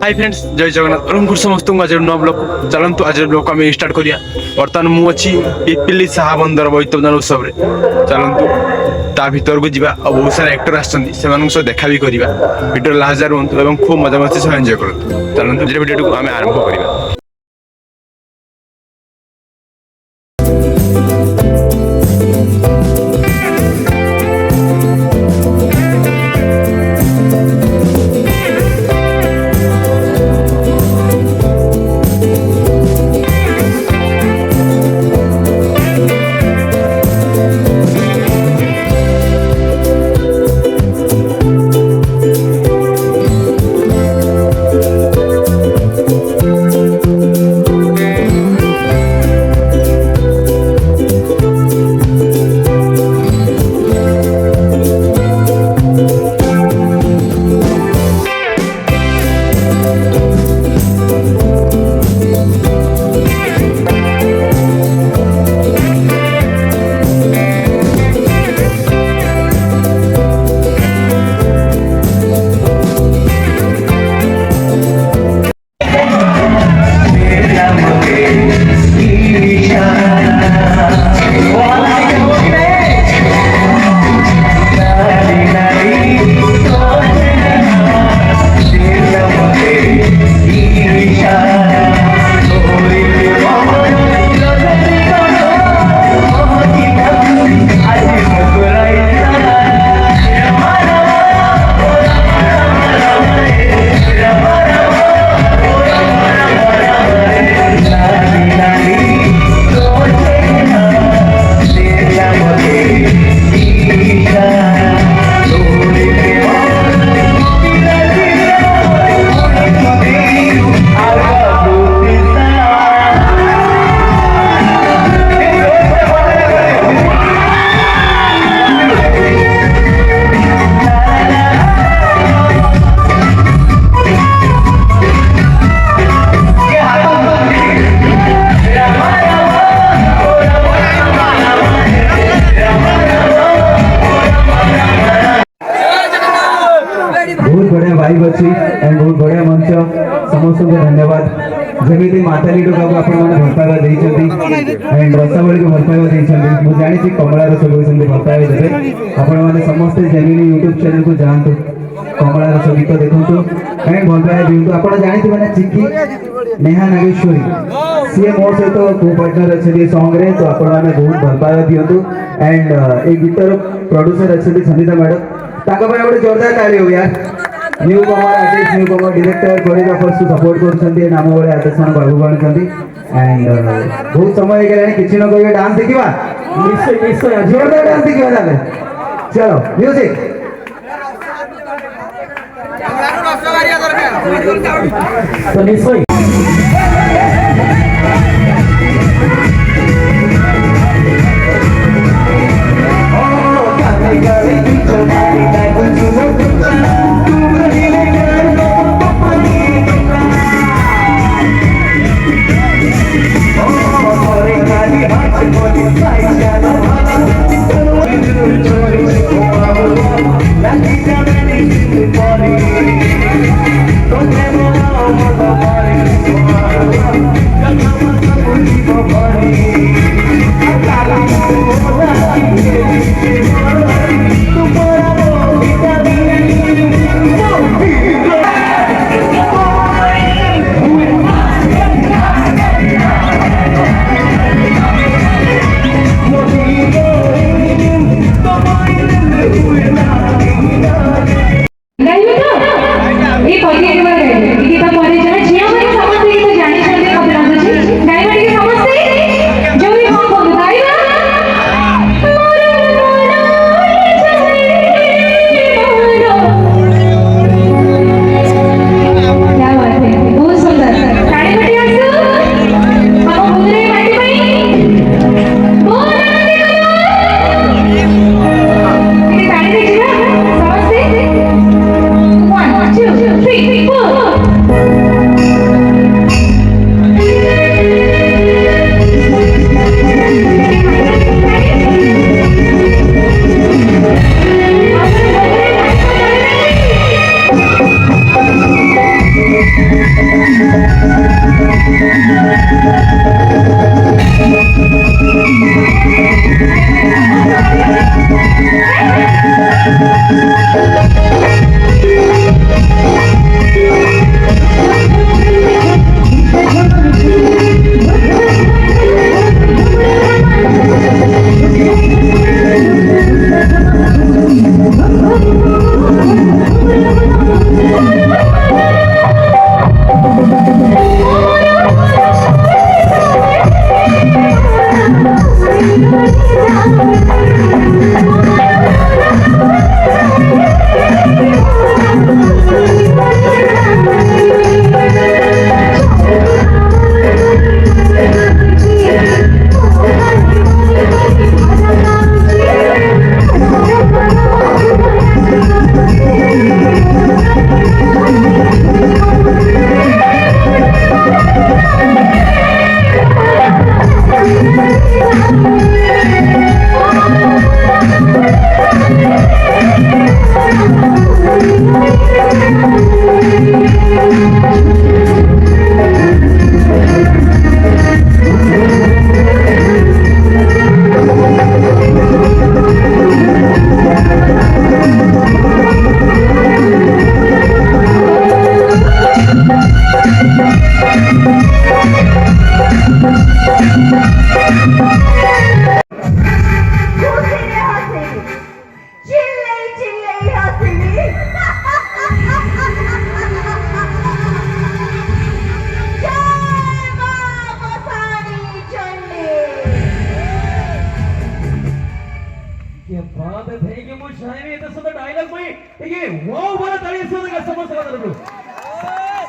Hi friends जय जगन्नाथ और समस्त आज नुआ ब्लॉग चलतु आज ब्लॉग को आम स्टार्ट करिया। बर्तमान मुझे पिपिली साहा बंदर बोइतदान उत्सव चलतु ता भर को जीवा और बहुत सारा एक्टर आसो देखा भी करवा वीडियो लास्ट रुहतु और खूब मजा मस्ती सब एंजॉय करूँ। चलतु वीडियो को आम आरंभ करवा। बहुत बढ़िया वाइब अच्छी एंड बहुत बढ़िया मंच समस्त को धन्यवाद जमी माताली टोका को आपण माने भरपावा देइछंती एंड रसावली को भरपावा देइछंती मु जानि छी कमला रस कोइछंती भरपावा देबे आपण माने समस्त जेमिनी YouTube चैनल को जानतु कमला रस गीत देखंतु एंड भरपावा दियंतु आपण जानि छी माने चिक्की नेहा नागेश्वरी सीए मोर सहित को पार्टनर अछि सॉन्ग रे तो आपण माने बहुत भरपावा दियंतु एंड ए गीतर प्रोड्यूसर अछि संगीता मैडम ताका भाई गोटे जोरदार ताली हो यार। न्यू कमर आर्टिस्ट न्यू कमर डायरेक्टर कोरियोग्राफर्स को सपोर्ट करछंती नाम बळे आर्टिस्ट मान बाबू बनछंती एंड बहुत समय गेले किछि न कोइ डांस देखिबा निश्चय निश्चय जोरदार डांस देखिबा ताले चलो म्यूजिक तो निश्चय गाइबे तो ये पॉजिटिव है ये तो पॉजिटिव है जिया में समझ नहीं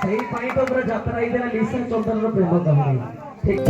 ସେଇ ପାଇଁ ତ ପୁରା ଯାତ୍ରା ହେଇଥିଲା ଲିସନ ଚନ୍ଦନର ପ୍ରେମ କାହାଣୀ। ଠିକ